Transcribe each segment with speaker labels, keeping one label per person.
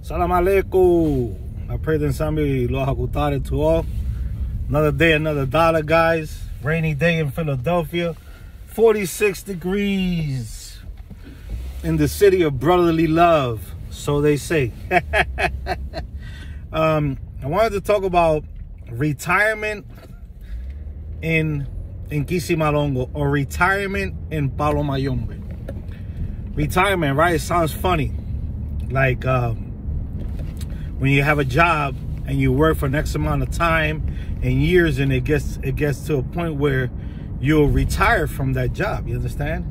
Speaker 1: Salam alaikum. I pray that somebody lo hakutare to all. Another day, another dollar, guys. Rainy day in Philadelphia. 46 degrees in the city of brotherly love, so they say. I wanted to talk about retirement in Kisimalongo, or retirement in Palo. Retirement, right? It sounds funny. Like when you have a job and you work for X amount of time and years, and it gets to a point where you'll retire from that job, you understand?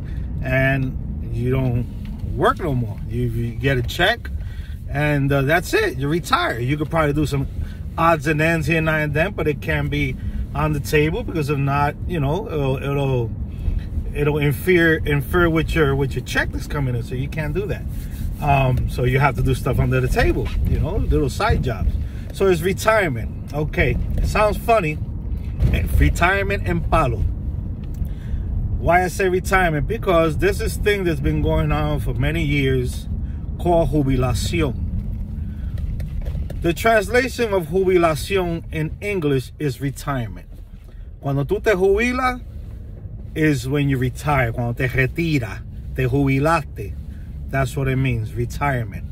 Speaker 1: And you don't work no more. You get a check, and that's it. You retire. You could probably do some odds and ends here now and then, but it can be on the table, because if not, you know, it'll interfere with your check that's coming in, so you can't do that. So you have to do stuff under the table, you know, little side jobs. So it's retirement. Okay, it sounds funny. Retirement in Palo. Why I say retirement? Because this is thing that's been going on for many years, called Jubilación. The translation of Jubilación in English is retirement. Cuando tú te jubilas is when you retire. Cuando te retira, te jubilaste. That's what it means, retirement.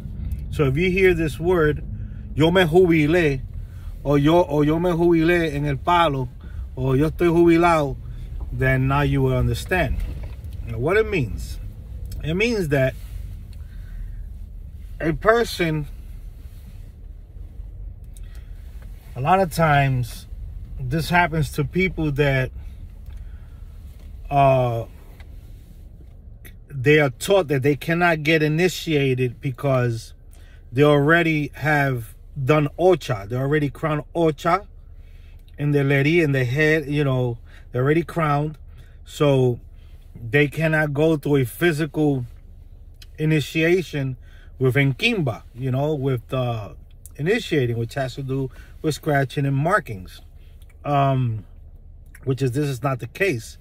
Speaker 1: So if you hear this word, yo me jubilé, or yo me jubilé en el Palo, or yo estoy jubilado, then now you will understand. Now, what it means. It means that a person, a lot of times, this happens to people that they are taught that they cannot get initiated because they already have done ocha. They already crowned ocha in their lady, in their head, you know, they're already crowned. So they cannot go through a physical initiation with enkimba, you know, with initiating, which has to do with scratching and markings. This is not the case.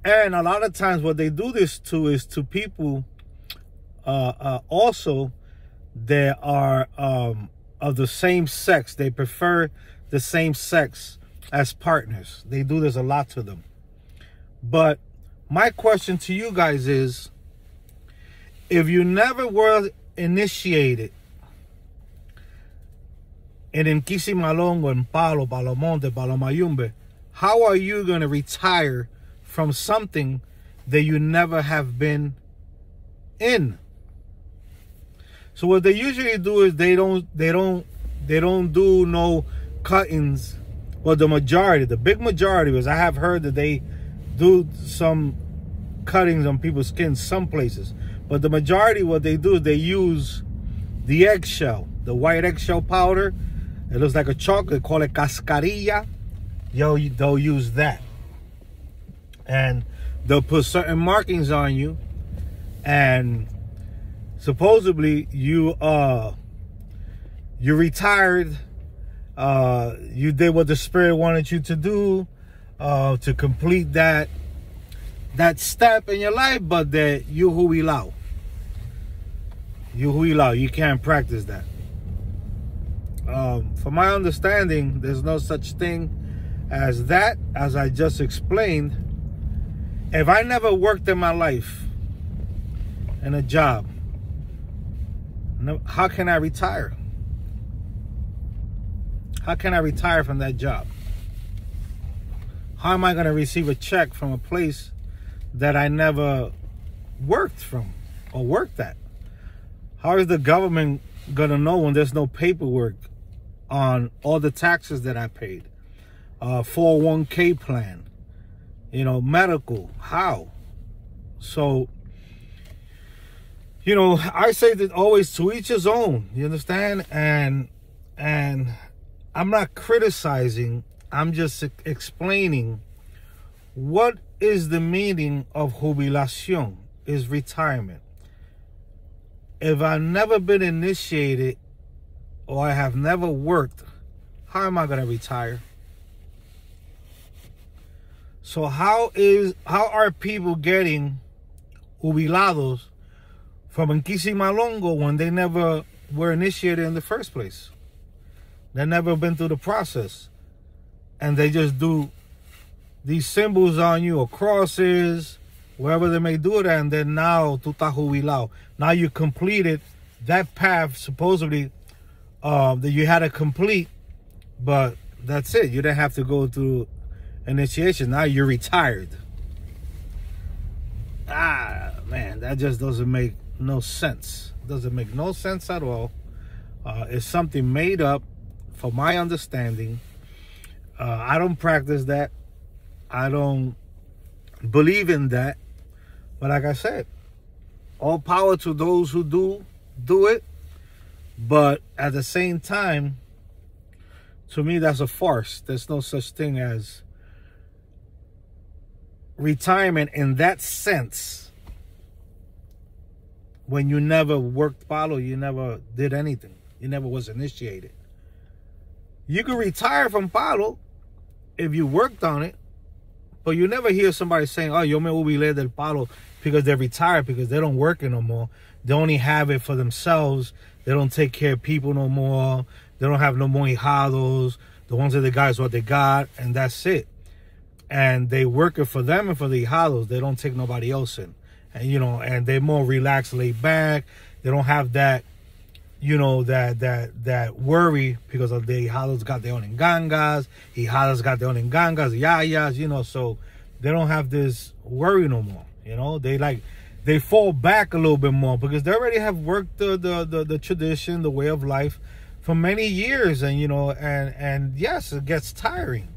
Speaker 1: And a lot of times what they do this to is to people also that are of the same sex. They prefer the same sex as partners. They do this a lot to them. But my question to you guys is, if you never were initiated in Kisimalongo, in Palo, Palomonte, Palomayumbe, how are you going to retire from something that you never have been in? So what they usually do is they don't do no cuttings. Well, the big majority, because I have heard that they do some cuttings on people's skin some places, but the majority, what they do is they use the eggshell, the white eggshell powder. It looks like a chocolate, call it cascarilla. They'll use that. And they'll put certain markings on you, and supposedly you retired, you did what the spirit wanted you to do, to complete that step in your life, but that you jubilao. You can't practice that. From my understanding, there's no such thing as that, as I just explained. If I never worked in my life in a job, how can I retire? How can I retire from that job? How am I going to receive a check from a place that I never worked from or worked at? How is the government going to know when there's no paperwork on all the taxes that I paid? 401k plan, you know, medical, how? So, you know, I say that always, to each his own, you understand? And I'm not criticizing, I'm just explaining what is the meaning of jubilación, is retirement. If I've never been initiated, or I have never worked, how am I going to retire? So how are people getting jubilados from Kisimalongo when they never were initiated in the first place. They've never been through the process. And they just do these symbols on you, or crosses, wherever they may do it, and then now, tu estás jubilado. Now you completed that path, supposedly, that you had to complete, but that's it. You didn't have to go through initiation. Now you're retired. Ah, man, that just doesn't make no sense. Doesn't make no sense at all. It's something made up, for my understanding. I don't practice that. I don't believe in that. But like I said, all power to those who do it. But at the same time, to me, that's a farce. There's no such thing as retirement in that sense. When you never worked Palo, you never did anything. You never was initiated. You can retire from Palo if you worked on it, but you never hear somebody saying, oh, yo me jubilé del Palo, because they're retired, because they don't work it no more. They only have it for themselves. They don't take care of people no more. They don't have no more hijados. The ones that they got is what they got, and that's it. And they work it for them and for the hijados. They don't take nobody else in. And, you know, and they're more relaxed, laid back. They don't have that, you know, that worry, because of the hijados got their own engangas. Hijadas got their own engangas, yayas, you know, so they don't have this worry no more. You know, they fall back a little bit more, because they already have worked the tradition, the way of life for many years. And, you know, and yes, it gets tiring.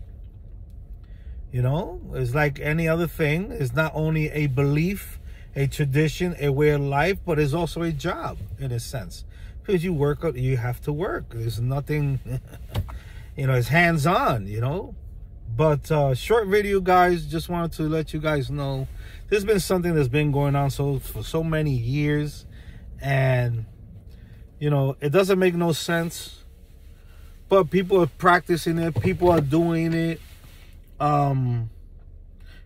Speaker 1: You know, it's like any other thing. It's not only a belief, a tradition, a way of life, but it's also a job in a sense. Because you work, you have to work. There's nothing, you know, it's hands-on, you know. But short video, guys, just wanted to let you guys know there's been something that's been going on for so many years. And, you know, it doesn't make no sense. But people are practicing it. People are doing it.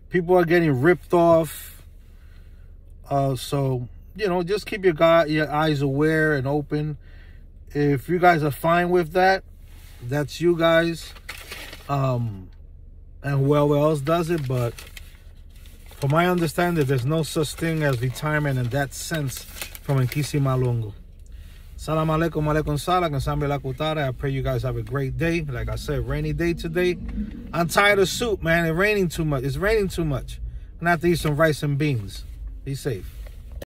Speaker 1: People are getting ripped off. So, you know, just keep your eyes aware and open. If you guys are fine with that, that's you guys. And whoever else does it. But from my understanding, there's no such thing as retirement in that sense from Nkisi Malongo. Salam alaikum, alaikum salam, and la kutara. I pray you guys have a great day. Like I said, rainy day today. I'm tired of soup, man. It's raining too much. It's raining too much. I'm gonna have to eat some rice and beans. Be safe.